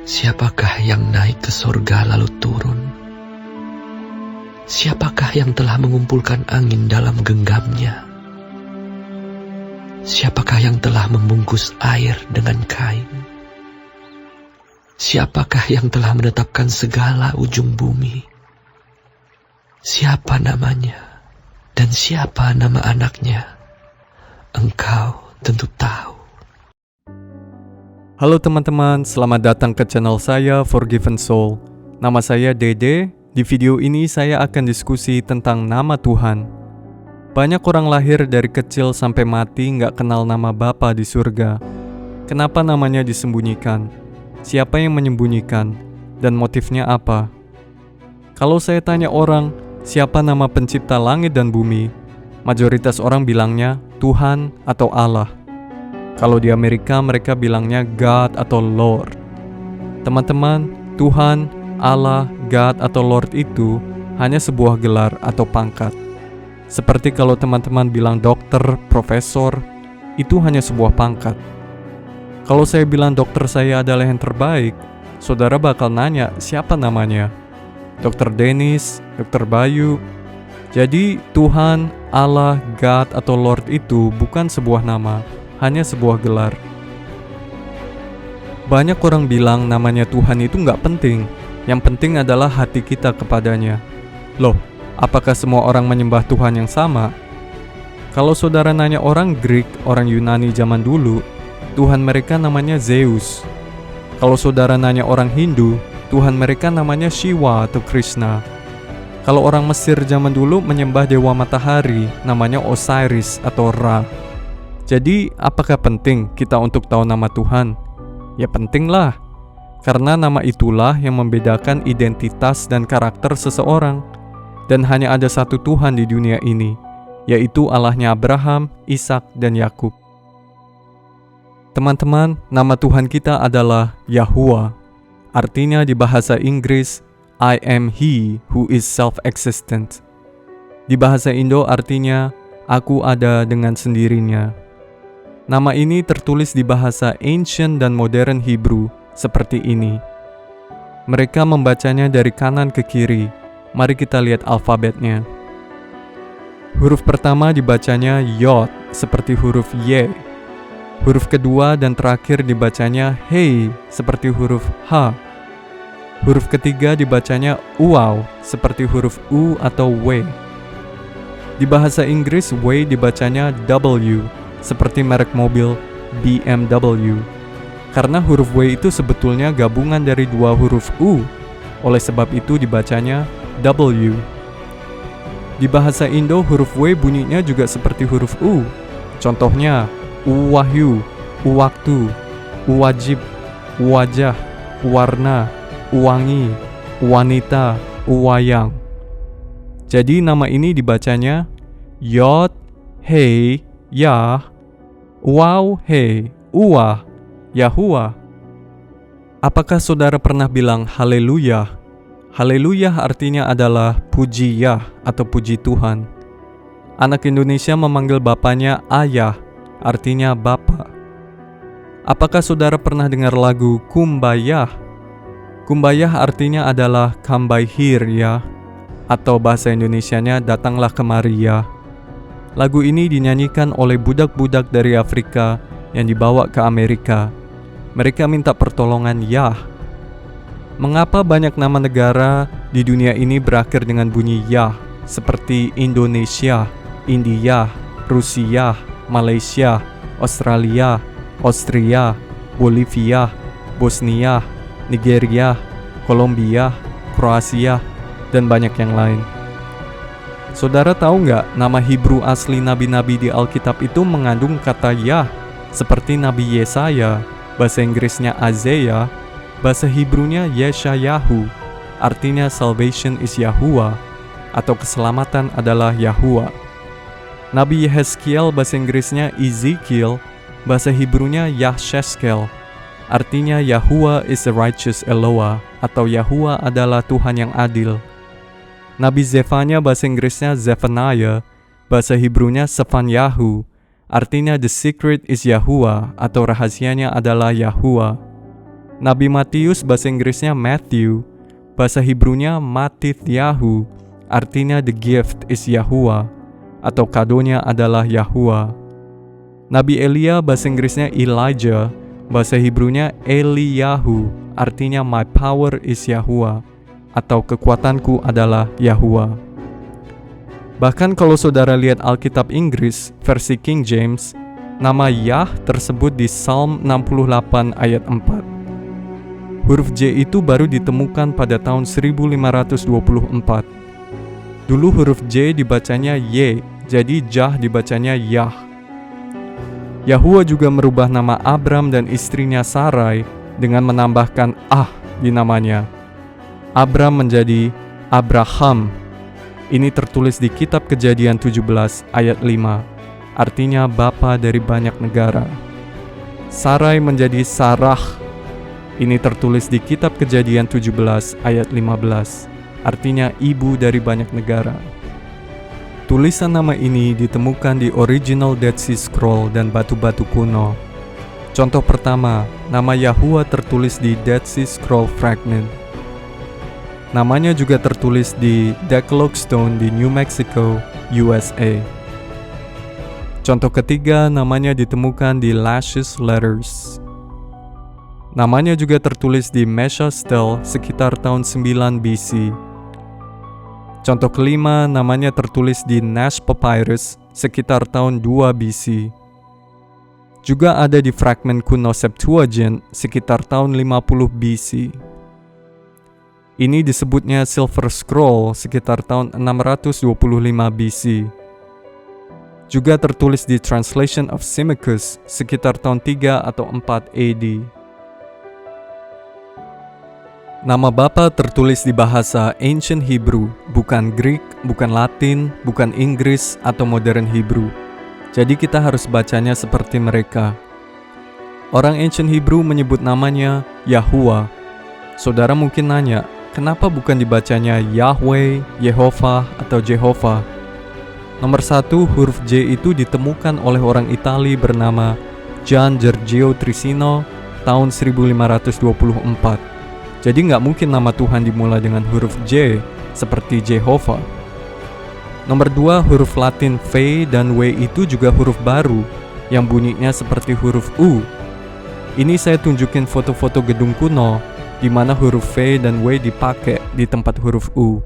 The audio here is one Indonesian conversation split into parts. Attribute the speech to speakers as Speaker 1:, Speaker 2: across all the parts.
Speaker 1: Siapakah yang naik ke sorga lalu turun? Siapakah yang telah mengumpulkan angin dalam genggamnya? Siapakah yang telah membungkus air dengan kain? Siapakah yang telah menetapkan segala ujung bumi? Siapa namanya dan siapa nama anaknya? Engkau tentu tahu.
Speaker 2: Halo teman-teman, selamat datang ke channel saya Forgiven Soul. Nama saya Dede. Di video ini saya akan diskusi tentang nama Tuhan. Banyak orang lahir dari kecil sampai mati nggak kenal nama Bapa di surga. Kenapa namanya disembunyikan? Siapa yang menyembunyikan? Dan motifnya apa? Kalau saya tanya orang, siapa nama pencipta langit dan bumi? Mayoritas orang bilangnya Tuhan atau Allah. Kalau di Amerika mereka bilangnya God atau Lord. Teman-teman, Tuhan, Allah, God atau Lord itu hanya sebuah gelar atau pangkat. Seperti kalau teman-teman bilang dokter, profesor, itu hanya sebuah pangkat. Kalau saya bilang dokter saya adalah yang terbaik, saudara bakal nanya siapa namanya? Dokter Dennis, Dokter Bayu. Jadi Tuhan, Allah, God atau Lord itu bukan sebuah nama, hanya sebuah gelar. Banyak orang bilang namanya Tuhan itu nggak penting. Yang penting adalah hati kita kepadanya. Loh, apakah semua orang menyembah Tuhan yang sama? Kalau saudara nanya orang Greek, orang Yunani zaman dulu, Tuhan mereka namanya Zeus. Kalau saudara nanya orang Hindu, Tuhan mereka namanya Shiva atau Krishna. Kalau orang Mesir zaman dulu menyembah dewa matahari, namanya Osiris atau Ra. Jadi, apakah penting kita untuk tahu nama Tuhan? Ya pentinglah, karena nama itulah yang membedakan identitas dan karakter seseorang. Dan hanya ada satu Tuhan di dunia ini, yaitu Allahnya Abraham, Ishak, dan Yakub. Teman-teman, nama Tuhan kita adalah Yahuwah. Artinya di bahasa Inggris, I am He who is self-existent. Di bahasa Indo artinya, aku ada dengan sendirinya. Nama ini tertulis di bahasa ancient dan modern Hebrew seperti ini. Mereka membacanya dari kanan ke kiri. Mari kita lihat alfabetnya. Huruf pertama dibacanya Yod seperti huruf Y. Huruf kedua dan terakhir dibacanya Hei seperti huruf H. Huruf ketiga dibacanya Uwaw seperti huruf U atau W. Di bahasa Inggris W dibacanya W seperti merek mobil BMW. Karena huruf W itu sebetulnya gabungan dari dua huruf U. Oleh sebab itu dibacanya W. Di bahasa Indo huruf W bunyinya juga seperti huruf U. Contohnya Uwahyu, Uwaktu, Uwajib, Uwajah, Uwarna, Uwangi, Wanita, Uwayang. Jadi nama ini dibacanya Yod, Hei, Yah, Wow, Hei, Uwah, Yahuwah. Apakah saudara pernah bilang Haleluya? Haleluya artinya adalah puji Yah atau puji Tuhan. Anak Indonesia memanggil bapaknya Ayah, artinya Bapa. Apakah saudara pernah dengar lagu Kumbayah? Kumbayah artinya adalah come by here ya, atau bahasa Indonesianya datanglah kemari ya. Lagu ini dinyanyikan oleh budak-budak dari Afrika yang dibawa ke Amerika. Mereka minta pertolongan Yah. Mengapa banyak nama negara di dunia ini berakhir dengan bunyi Yah, seperti Indonesia, India, Rusia, Malaysia, Australia, Austria, Bolivia, Bosnia, Nigeria, Kolombia, Kroasia, dan banyak yang lain. Saudara tahu nggak nama Hebrew asli nabi-nabi di Alkitab itu mengandung kata Yah, seperti Nabi Yesaya, bahasa Inggrisnya Isaiah, bahasa Hebrunya Yeshayahu, artinya salvation is Yahuwah, atau keselamatan adalah Yahuwah. Nabi Yehezkiel bahasa Inggrisnya Ezekiel, bahasa Hebrunya Yahsheskel, artinya Yahuwah is a righteous Eloah, atau Yahuwah adalah Tuhan yang adil. Nabi Zefanya bahasa Inggrisnya Zephaniah, bahasa Hebrunya Sephanyahu, artinya the secret is Yahuwah atau rahasianya adalah Yahuwah. Nabi Matius bahasa Inggrisnya Matthew, bahasa Hebrunya Matithyahu, artinya the gift is Yahuwah, atau kadonya adalah Yahuwah. Nabi Elia bahasa Inggrisnya Elijah, bahasa Hebrunya Eliyahu, artinya my power is Yahuwah, atau kekuatanku adalah Yahuwah. Bahkan kalau saudara lihat Alkitab Inggris versi King James, nama Yah tersebut di Psalm 68 ayat 4. Huruf J itu baru ditemukan pada tahun 1524. Dulu huruf J dibacanya Y, jadi Jah dibacanya Yah. Yahuwah juga merubah nama Abram dan istrinya Sarai dengan menambahkan di namanya. Abram menjadi Abraham. Ini tertulis di kitab Kejadian 17 ayat 5, artinya bapa dari banyak negara. Sarai menjadi Sarah. Ini tertulis di kitab Kejadian 17 ayat 15, artinya ibu dari banyak negara. Tulisan nama ini ditemukan di original Dead Sea Scroll dan batu-batu kuno. Contoh pertama, nama Yahuwah tertulis di Dead Sea Scroll Fragment. Namanya juga tertulis di Decalogue Stone di New Mexico, USA. Contoh ketiga, namanya ditemukan di Lashes Letters. Namanya juga tertulis di Mesha Stele sekitar tahun 9 BC. Contoh kelima, namanya tertulis di Nash Papyrus sekitar tahun 2 BC. Juga ada di fragmen kuno Septuagint sekitar tahun 50 BC. Ini disebutnya Silver Scroll sekitar tahun 625 BC. Juga tertulis di Translation of Symmachus sekitar tahun 3 atau 4 AD. Nama Bapa tertulis di bahasa Ancient Hebrew, bukan Greek, bukan Latin, bukan Inggris atau Modern Hebrew. Jadi kita harus bacanya seperti mereka. Orang Ancient Hebrew menyebut namanya Yahuwah. Saudara mungkin nanya, kenapa bukan dibacanya Yahweh, Yehovah, atau Jehovah? Nomor 1, huruf J itu ditemukan oleh orang Itali bernama Gian Giorgio Trissino tahun 1524. Jadi nggak mungkin nama Tuhan dimulai dengan huruf J, seperti Jehovah. Nomor 2, huruf Latin V dan W itu juga huruf baru, yang bunyinya seperti huruf U. Ini saya tunjukin foto-foto gedung kuno, di mana huruf V dan W dipakai di tempat huruf U.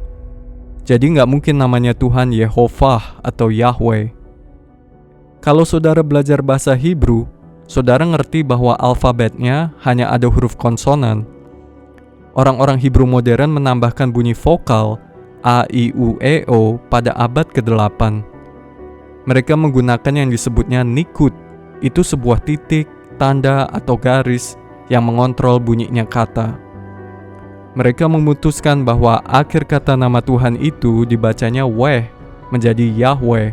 Speaker 2: Jadi nggak mungkin namanya Tuhan Yehovah atau Yahweh. Kalau saudara belajar bahasa Hebrew, saudara ngerti bahwa alfabetnya hanya ada huruf konsonan. Orang-orang Hebrew modern menambahkan bunyi vokal A, I, U, E, O pada abad ke-8. Mereka menggunakan yang disebutnya nikud. Itu sebuah titik, tanda, atau garis yang mengontrol bunyinya kata. Mereka memutuskan bahwa akhir kata nama Tuhan itu dibacanya Weh, menjadi Yahweh.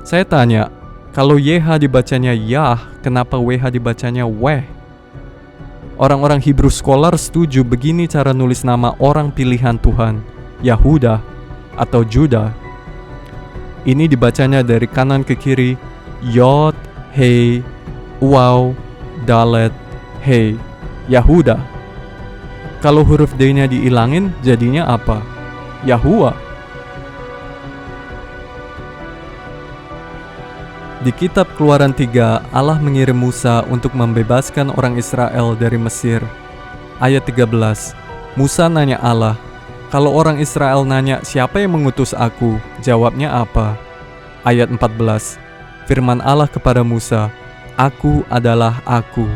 Speaker 2: Saya tanya, kalau YH dibacanya Yah, kenapa WH dibacanya Weh? Orang-orang Hebrew scholar setuju begini cara nulis nama orang pilihan Tuhan, Yahuda atau Judah. Ini dibacanya dari kanan ke kiri, Yod, Hei, Waw, Dalet, Hei, Yahuda. Kalau huruf D-nya diilangin, jadinya apa? Yahuwah. Di kitab Keluaran 3, Allah mengirim Musa untuk membebaskan orang Israel dari Mesir. Ayat 13, Musa nanya Allah, kalau orang Israel nanya siapa yang mengutus aku, jawabnya apa? Ayat 14, firman Allah kepada Musa, Aku adalah aku.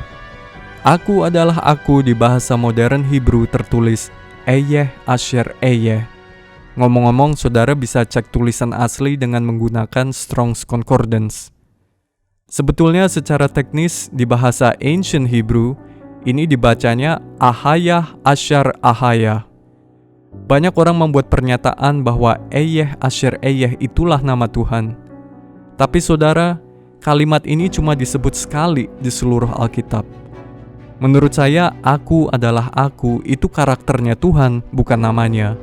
Speaker 2: Aku adalah aku di bahasa modern Hebrew tertulis Eyeh Asher Eyeh. Ngomong-ngomong, saudara bisa cek tulisan asli dengan menggunakan Strong's Concordance. Sebetulnya secara teknis di bahasa Ancient Hebrew, ini dibacanya Ahayah Asher Ahayah. Banyak orang membuat pernyataan bahwa Eyeh Asher Eyeh itulah nama Tuhan. Tapi saudara, kalimat ini cuma disebut sekali di seluruh Alkitab. Menurut saya, aku adalah aku itu karakternya Tuhan, bukan namanya.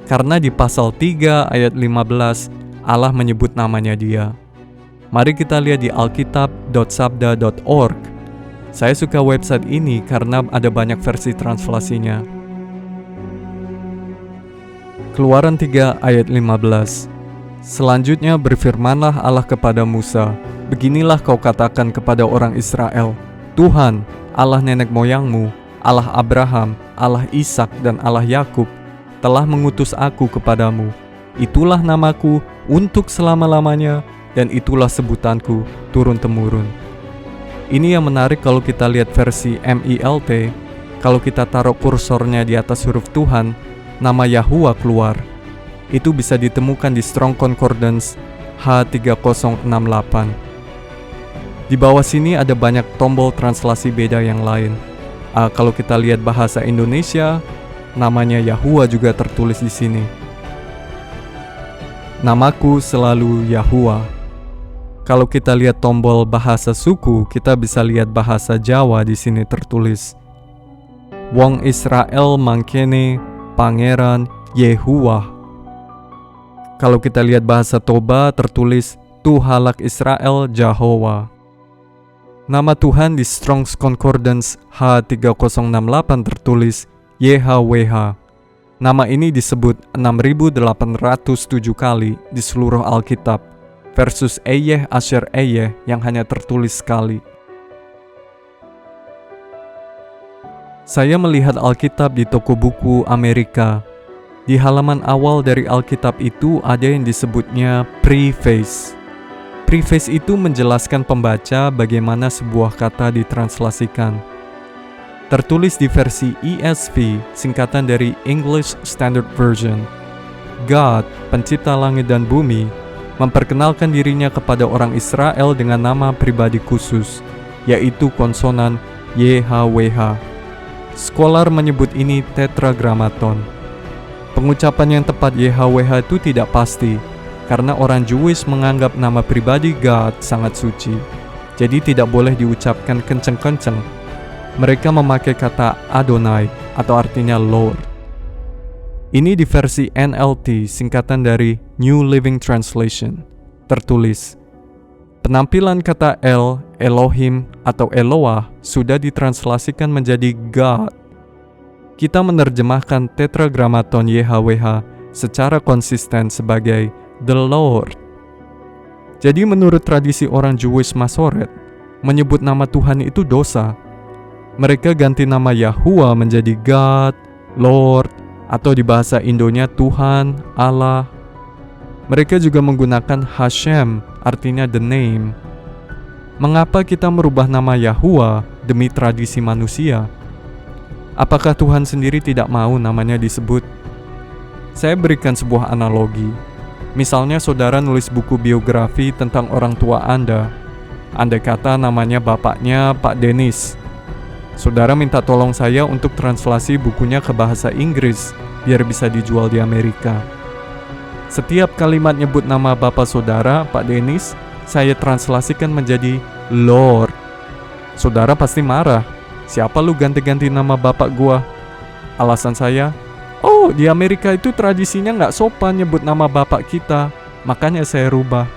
Speaker 2: Karena di pasal 3 ayat 15, Allah menyebut namanya dia. Mari kita lihat di alkitab.sabda.org. Saya suka website ini karena ada banyak versi translasinya. Keluaran 3 ayat 15. Selanjutnya berfirmanlah Allah kepada Musa, beginilah kau katakan kepada orang Israel, Tuhan, Allah nenek moyangmu, Allah Abraham, Allah Ishak dan Allah Yakub, telah mengutus aku kepadamu. Itulah namaku untuk selama-lamanya, dan itulah sebutanku turun-temurun. Ini yang menarik kalau kita lihat versi MILT, kalau kita taruh kursornya di atas huruf Tuhan, nama Yahuwah keluar. Itu bisa ditemukan di Strong Concordance H3068. Di bawah sini ada banyak tombol translasi beda yang lain. Kalau kita lihat bahasa Indonesia, namanya Yahuwah juga tertulis di sini. Namaku selalu Yahuwah. Kalau kita lihat tombol bahasa suku, kita bisa lihat bahasa Jawa di sini tertulis. Wong Israel mangkene Pangeran Yehuwah. Kalau kita lihat bahasa Toba tertulis Tuhalak Israel Jehovah. Nama Tuhan di Strong's Concordance H3068 tertulis YHWH. Nama ini disebut 6.807 kali di seluruh Alkitab, versus Eyeh Asher Eyeh yang hanya tertulis sekali. Saya melihat Alkitab di toko buku Amerika. Di halaman awal dari Alkitab itu ada yang disebutnya preface. Preface itu menjelaskan pembaca bagaimana sebuah kata ditranslasikan. Tertulis di versi ESV, singkatan dari English Standard Version. God, pencipta langit dan bumi, memperkenalkan dirinya kepada orang Israel dengan nama pribadi khusus, yaitu konsonan YHWH. Scholar menyebut ini tetragrammaton. Pengucapan yang tepat YHWH itu tidak pasti, karena orang Jewish menganggap nama pribadi God sangat suci, jadi tidak boleh diucapkan kenceng-kenceng. Mereka memakai kata Adonai, atau artinya Lord. Ini di versi NLT, singkatan dari New Living Translation. Tertulis, penampilan kata El, Elohim, atau Eloah sudah ditranslasikan menjadi God. Kita menerjemahkan tetragrammaton YHWH secara konsisten sebagai The Lord. Jadi menurut tradisi orang Jewish Masoret, menyebut nama Tuhan itu dosa. Mereka ganti nama Yahuwah menjadi God, Lord, atau di bahasa Indonya Tuhan, Allah. Mereka juga menggunakan Hashem, artinya the name. Mengapa kita merubah nama Yahuwah demi tradisi manusia? Apakah Tuhan sendiri tidak mau namanya disebut? Saya berikan sebuah analogi. Misalnya saudara nulis buku biografi tentang orang tua Anda. Andai kata namanya bapaknya Pak Dennis. Saudara minta tolong saya untuk translasi bukunya ke bahasa Inggris biar bisa dijual di Amerika. Setiap kalimat nyebut nama bapak saudara, Pak Dennis, saya translasikan menjadi Lord. Saudara pasti marah. Siapa lu ganti-ganti nama bapak gua? Alasan saya, oh di Amerika itu tradisinya gak sopan nyebut nama bapak kita, makanya saya rubah.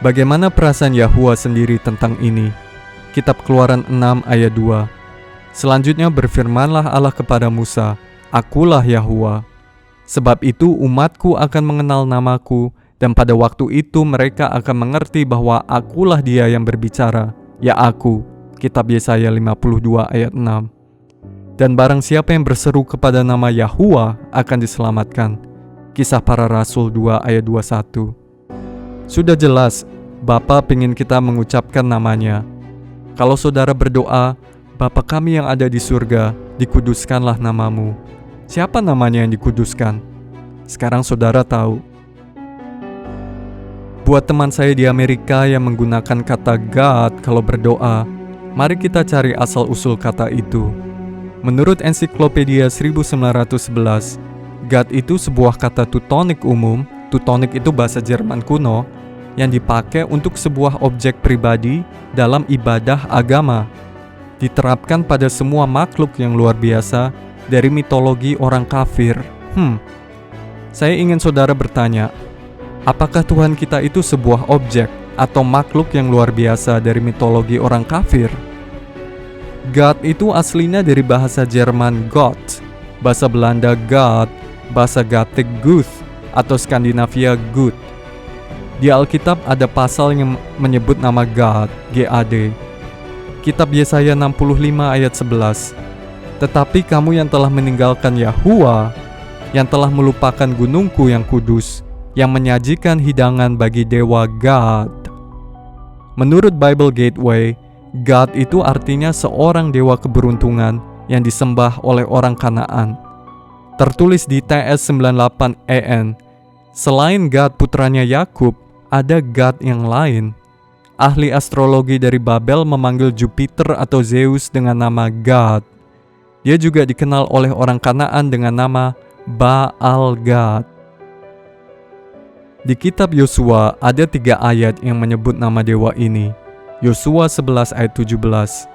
Speaker 2: Bagaimana perasaan Yahuwah sendiri tentang ini? Kitab Keluaran 6 ayat 2. Selanjutnya berfirmanlah Allah kepada Musa, Akulah Yahuwah. Sebab itu umatku akan mengenal namaku, dan pada waktu itu mereka akan mengerti bahwa akulah dia yang berbicara, ya aku. Kitab Yesaya 52 ayat 6. Dan barang siapa yang berseru kepada nama Yahuwah akan diselamatkan. Kisah Para Rasul 2 ayat 21. Sudah jelas, Bapa ingin kita mengucapkan namanya. Kalau saudara berdoa, Bapa kami yang ada di surga, dikuduskanlah namamu. Siapa namanya yang dikuduskan? Sekarang saudara tahu. Buat teman saya di Amerika yang menggunakan kata God kalau berdoa, mari kita cari asal-usul kata itu. Menurut ensiklopedia 1911, God itu sebuah kata Teutonic umum. Teutonic itu bahasa Jerman kuno yang dipakai untuk sebuah objek pribadi dalam ibadah agama. Diterapkan pada semua makhluk yang luar biasa dari mitologi orang kafir. Saya ingin saudara bertanya, apakah Tuhan kita itu sebuah objek atau makhluk yang luar biasa dari mitologi orang kafir. God itu aslinya dari bahasa Jerman God, bahasa Belanda God, bahasa Gatik Guth, atau Skandinavia Gut. Di Alkitab ada pasal yang menyebut nama God, G-A-D. Kitab Yesaya 65 ayat 11. Tetapi kamu yang telah meninggalkan Yahuwa, yang telah melupakan gunungku yang kudus, yang menyajikan hidangan bagi dewa God. Menurut Bible Gateway, God itu artinya seorang dewa keberuntungan yang disembah oleh orang Kanaan. Tertulis di TS 98 EN, selain God putranya Yakub, ada God yang lain. Ahli astrologi dari Babel memanggil Jupiter atau Zeus dengan nama God. Dia juga dikenal oleh orang Kanaan dengan nama Baal God. Di kitab Yosua ada 3 ayat yang menyebut nama dewa ini. Yosua 11 ayat 17.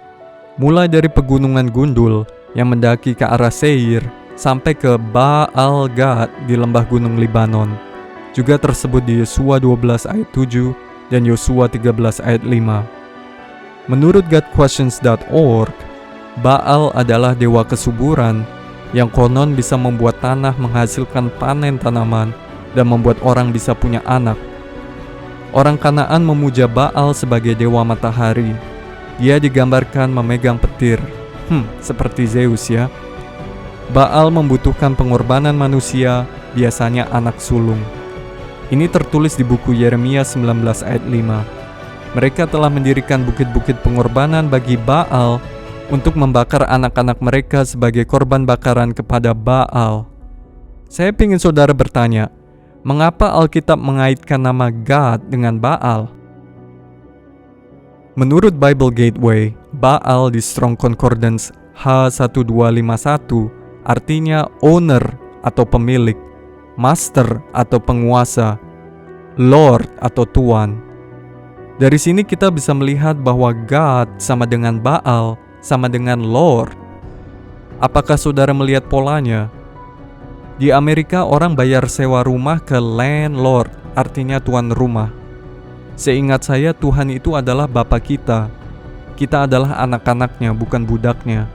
Speaker 2: Mulai dari pegunungan gundul yang mendaki ke arah Seir sampai ke Baal Gad di lembah gunung Libanon. Juga tersebut di Yosua 12 ayat 7 dan Yosua 13 ayat 5. Menurut GodQuestions.org, Baal adalah dewa kesuburan yang konon bisa membuat tanah menghasilkan panen tanaman dan membuat orang bisa punya anak. Orang Kanaan memuja Baal sebagai dewa matahari. Dia digambarkan memegang petir. Seperti Zeus ya. Baal membutuhkan pengorbanan manusia, biasanya anak sulung. Ini tertulis di buku Yeremia 19 ayat 5. Mereka telah mendirikan bukit-bukit pengorbanan bagi Baal untuk membakar anak-anak mereka sebagai korban bakaran kepada Baal. Saya ingin saudara bertanya, mengapa Alkitab mengaitkan nama God dengan Baal? Menurut Bible Gateway, Baal di Strong Concordance H1251 artinya owner atau pemilik, master atau penguasa, Lord atau tuan. Dari sini kita bisa melihat bahwa God sama dengan Baal sama dengan Lord. Apakah saudara melihat polanya? Di Amerika orang bayar sewa rumah ke landlord, artinya tuan rumah. Seingat saya Tuhan itu adalah Bapa kita. Kita adalah anak-anaknya, bukan budaknya.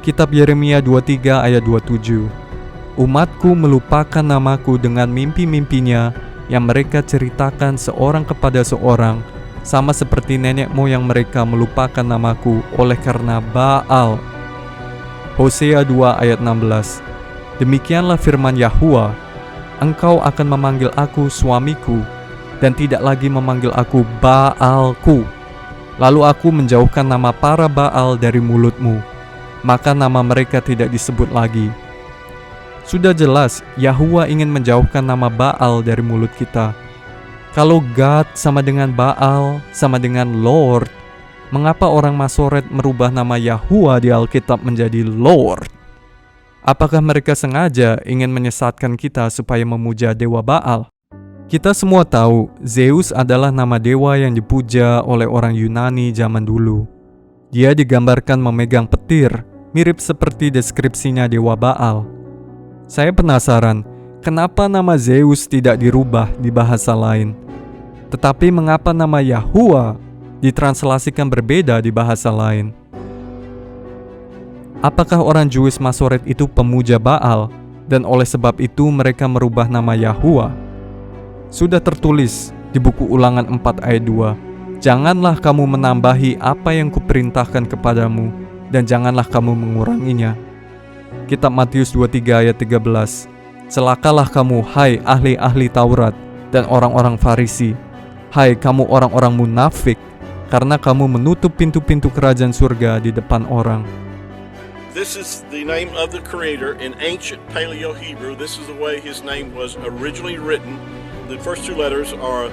Speaker 2: Kitab Yeremia 23 ayat 27. Umatku melupakan namaku dengan mimpi-mimpinya yang mereka ceritakan seorang kepada seorang, sama seperti nenek moyang mereka melupakan namaku oleh karena Baal. Hosea 2 ayat 16. Demikianlah firman Yahuwa, engkau akan memanggil aku suamiku, dan tidak lagi memanggil aku Baalku. Lalu aku menjauhkan nama para Baal dari mulutmu, maka nama mereka tidak disebut lagi. Sudah jelas, Yahuwa ingin menjauhkan nama Baal dari mulut kita. Kalau God sama dengan Baal, sama dengan Lord, mengapa orang Masoret merubah nama Yahuwa di Alkitab menjadi Lord? Apakah mereka sengaja ingin menyesatkan kita supaya memuja dewa Baal? Kita semua tahu Zeus adalah nama dewa yang dipuja oleh orang Yunani zaman dulu. Dia digambarkan memegang petir, mirip seperti deskripsinya dewa Baal. Saya penasaran, kenapa nama Zeus tidak dirubah di bahasa lain? Tetapi mengapa nama Yahuwa ditranslasikan berbeda di bahasa lain? Apakah orang Jewish Masoret itu pemuja Baal, dan oleh sebab itu mereka merubah nama Yahuwa? Sudah tertulis di buku Ulangan 4 ayat 2, janganlah kamu menambahi apa yang kuperintahkan kepadamu, dan janganlah kamu menguranginya. Kitab Matius 23 ayat 13, celakalah kamu hai ahli-ahli Taurat dan orang-orang Farisi, hai kamu orang-orang munafik, karena kamu menutup pintu-pintu kerajaan surga di depan orang.
Speaker 3: This is the name of the Creator in ancient Paleo-Hebrew. This is the way his name was originally written. The first 2 letters are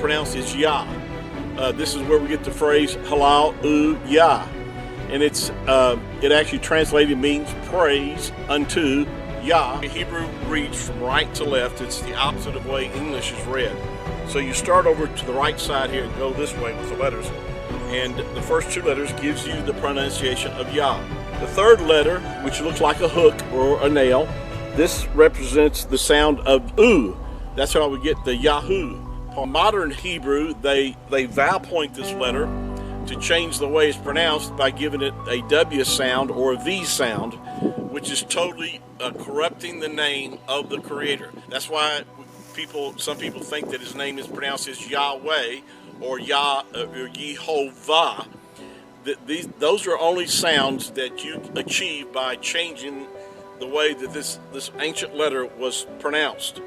Speaker 3: pronounced as Yah. This is where we get the phrase Halal Yah, and it actually translated means praise unto Yah. Hebrew reads from right to left. It's the opposite of the way English is read. So you start over to the right side here and go this way with the letters, and the first 2 letters gives you the pronunciation of Yah. The third letter, which looks like a hook or a nail, this represents the sound of U. That's how we get the Yahoo. Modern Hebrew, they vowel point this letter to change the way it's pronounced by giving it a W sound or a V sound, which is totally corrupting the name of the Creator. That's why some people think that his name is pronounced as Yahweh or Yehovah. Those are only sounds that you achieve by changing the way that this ancient letter was pronounced.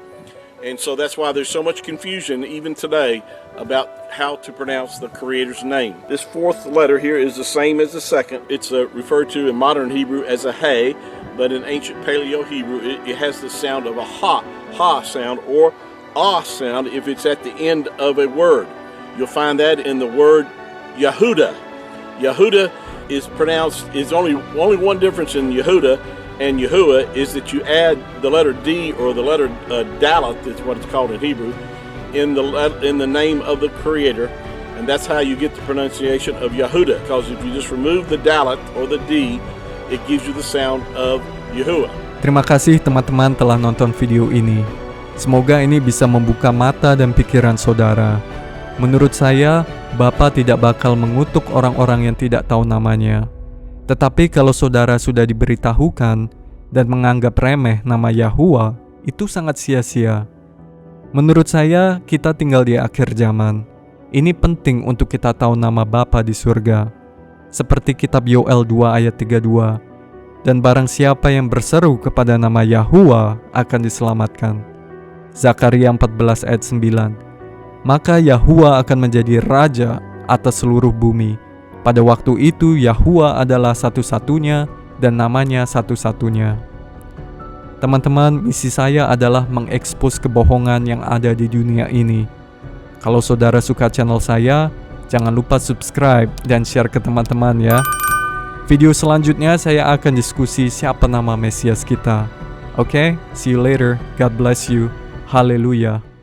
Speaker 3: And so that's why there's so much confusion even today about how to pronounce the Creator's name. This fourth letter here is the same as the second. It's referred to in modern Hebrew as a He, but in ancient Paleo Hebrew it has the sound of a ha sound, or ah sound if it's at the end of a word. You'll find that in the word Yehuda. Yehuda is only one difference in Yehuda and Yahuwah is that you add the letter D, or the letter Dalet, that's what it's called in Hebrew, in the name of the Creator, and that's how you get the pronunciation of Yehuda. Because if you just remove the Dalet or the D, it gives you the sound of Yahuwah.
Speaker 2: Terima kasih teman-teman telah nonton video ini. Semoga ini bisa membuka mata dan pikiran saudara. Menurut saya, Bapa tidak bakal mengutuk orang-orang yang tidak tahu namanya. Tetapi kalau saudara sudah diberitahukan dan menganggap remeh nama Yahuwah, itu sangat sia-sia. Menurut saya, kita tinggal di akhir zaman. Ini penting untuk kita tahu nama Bapa di surga. Seperti kitab Yoel 2 ayat 32. Dan barang siapa yang berseru kepada nama Yahuwah akan diselamatkan. Zakaria 14 ayat 9. Maka Yahuwah akan menjadi raja atas seluruh bumi. Pada waktu itu Yahuwah adalah satu-satunya dan namanya satu-satunya. Teman-teman, misi saya adalah mengekspos kebohongan yang ada di dunia ini. Kalau saudara suka channel saya, jangan lupa subscribe dan share ke teman-teman ya. Video selanjutnya saya akan diskusi siapa nama Mesias kita. Oke, see you later. God bless you. Haleluya.